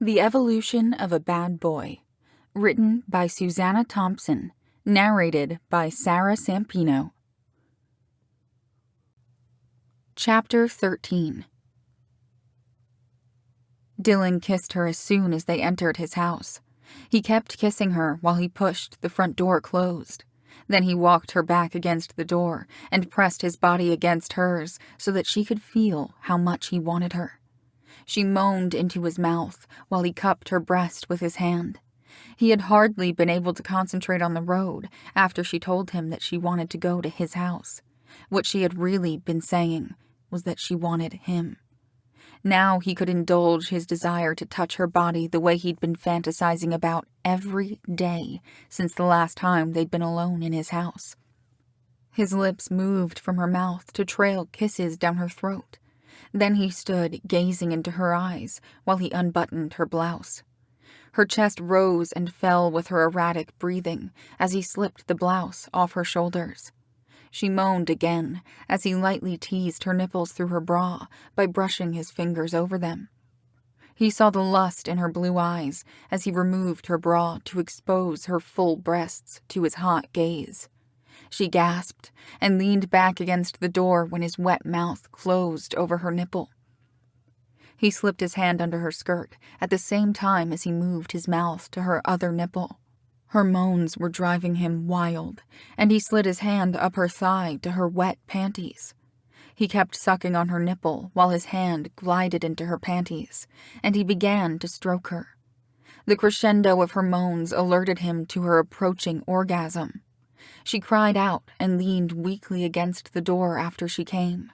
The Evolution of a Bad Boy, written by Susanna Thompson, narrated by Sarah Sampino. Chapter 13. Dylan kissed her as soon as they entered his house. He kept kissing her while he pushed the front door closed. Then he walked her back against the door and pressed his body against hers so that she could feel how much he wanted her. She moaned into his mouth while he cupped her breast with his hand. He had hardly been able to concentrate on the road after she told him that she wanted to go to his house. What she had really been saying was that she wanted him. Now he could indulge his desire to touch her body the way he'd been fantasizing about every day since the last time they'd been alone in his house. His lips moved from her mouth to trail kisses down her throat. Then he stood gazing into her eyes while he unbuttoned her blouse. Her chest rose and fell with her erratic breathing as he slipped the blouse off her shoulders. She moaned again as he lightly teased her nipples through her bra by brushing his fingers over them. He saw the lust in her blue eyes as he removed her bra to expose her full breasts to his hot gaze. She gasped and leaned back against the door when his wet mouth closed over her nipple. He slipped his hand under her skirt at the same time as he moved his mouth to her other nipple. Her moans were driving him wild, and he slid his hand up her thigh to her wet panties. He kept sucking on her nipple while his hand glided into her panties, and he began to stroke her. The crescendo of her moans alerted him to her approaching orgasm. She cried out and leaned weakly against the door after she came.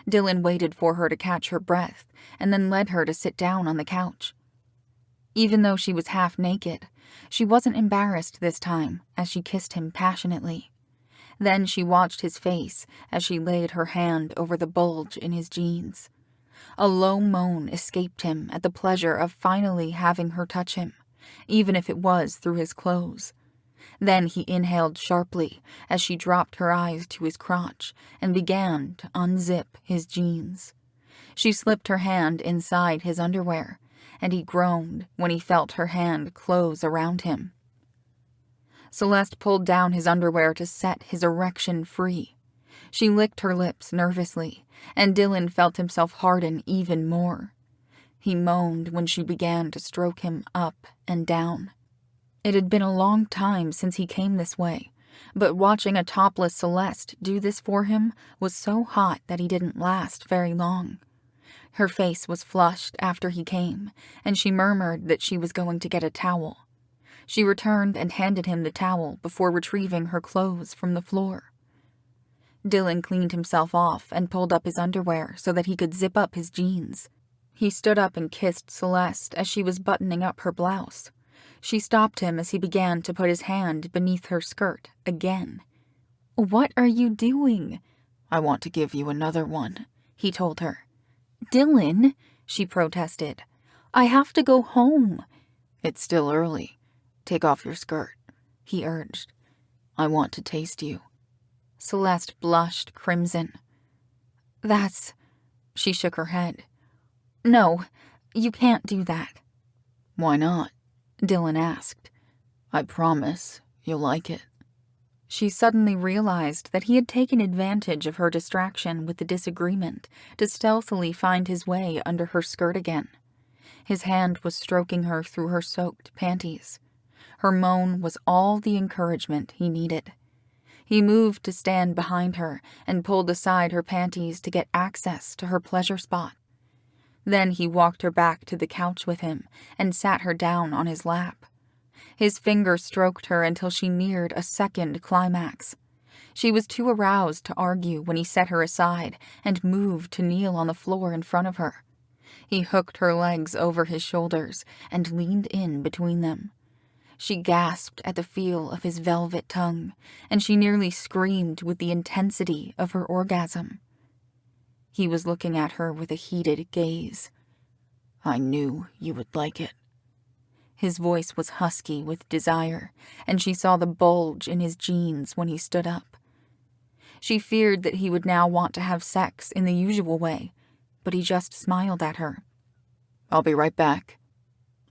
Dylan waited for her to catch her breath and then led her to sit down on the couch. Even though she was half naked, she wasn't embarrassed this time as she kissed him passionately. Then she watched his face as she laid her hand over the bulge in his jeans. A low moan escaped him at the pleasure of finally having her touch him, even if it was through his clothes. Then he inhaled sharply as she dropped her eyes to his crotch and began to unzip his jeans. She slipped her hand inside his underwear, and he groaned when he felt her hand close around him. Celeste pulled down his underwear to set his erection free. She licked her lips nervously, and Dylan felt himself harden even more. He moaned when she began to stroke him up and down. It had been a long time since he came this way, but watching a topless Celeste do this for him was so hot that he didn't last very long. Her face was flushed after he came, and she murmured that she was going to get a towel. She returned and handed him the towel before retrieving her clothes from the floor. Dylan cleaned himself off and pulled up his underwear so that he could zip up his jeans. He stood up and kissed Celeste as she was buttoning up her blouse. She stopped him as he began to put his hand beneath her skirt again. "What are you doing?" "I want to give you another one," he told her. "Dylan," she protested, "I have to go home." "It's still early. Take off your skirt," he urged. "I want to taste you." Celeste blushed crimson. She shook her head. "No, you can't do that." "Why not?" Dylan asked. "I promise you'll like it." She suddenly realized that he had taken advantage of her distraction with the disagreement to stealthily find his way under her skirt again. His hand was stroking her through her soaked panties. Her moan was all the encouragement he needed. He moved to stand behind her and pulled aside her panties to get access to her pleasure spot. Then he walked her back to the couch with him and sat her down on his lap. His finger stroked her until she neared a second climax. She was too aroused to argue when he set her aside and moved to kneel on the floor in front of her. He hooked her legs over his shoulders and leaned in between them. She gasped at the feel of his velvet tongue, and she nearly screamed with the intensity of her orgasm. He was looking at her with a heated gaze. "I knew you would like it." His voice was husky with desire, and she saw the bulge in his jeans when he stood up. She feared that he would now want to have sex in the usual way, but he just smiled at her. "I'll be right back."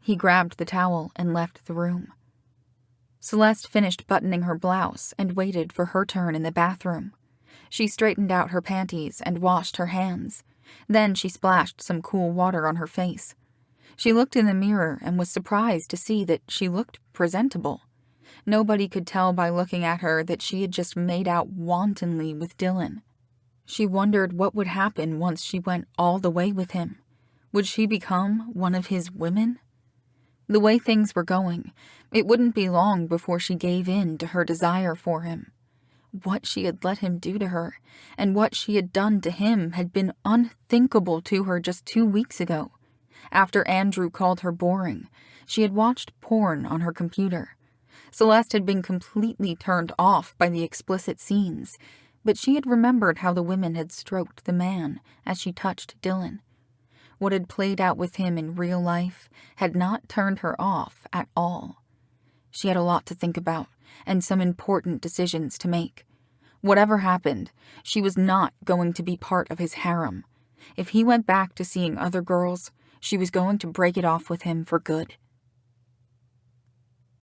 He grabbed the towel and left the room. Celeste finished buttoning her blouse and waited for her turn in the bathroom. She straightened out her panties and washed her hands. Then she splashed some cool water on her face. She looked in the mirror and was surprised to see that she looked presentable. Nobody could tell by looking at her that she had just made out wantonly with Dylan. She wondered what would happen once she went all the way with him. Would she become one of his women? The way things were going, it wouldn't be long before she gave in to her desire for him. What she had let him do to her, and what she had done to him, had been unthinkable to her just 2 weeks ago. After Andrew called her boring, she had watched porn on her computer. Celeste had been completely turned off by the explicit scenes, but she had remembered how the women had stroked the man as she touched Dylan. What had played out with him in real life had not turned her off at all. She had a lot to think about, and some important decisions to make. Whatever happened, she was not going to be part of his harem. If he went back to seeing other girls, she was going to break it off with him for good.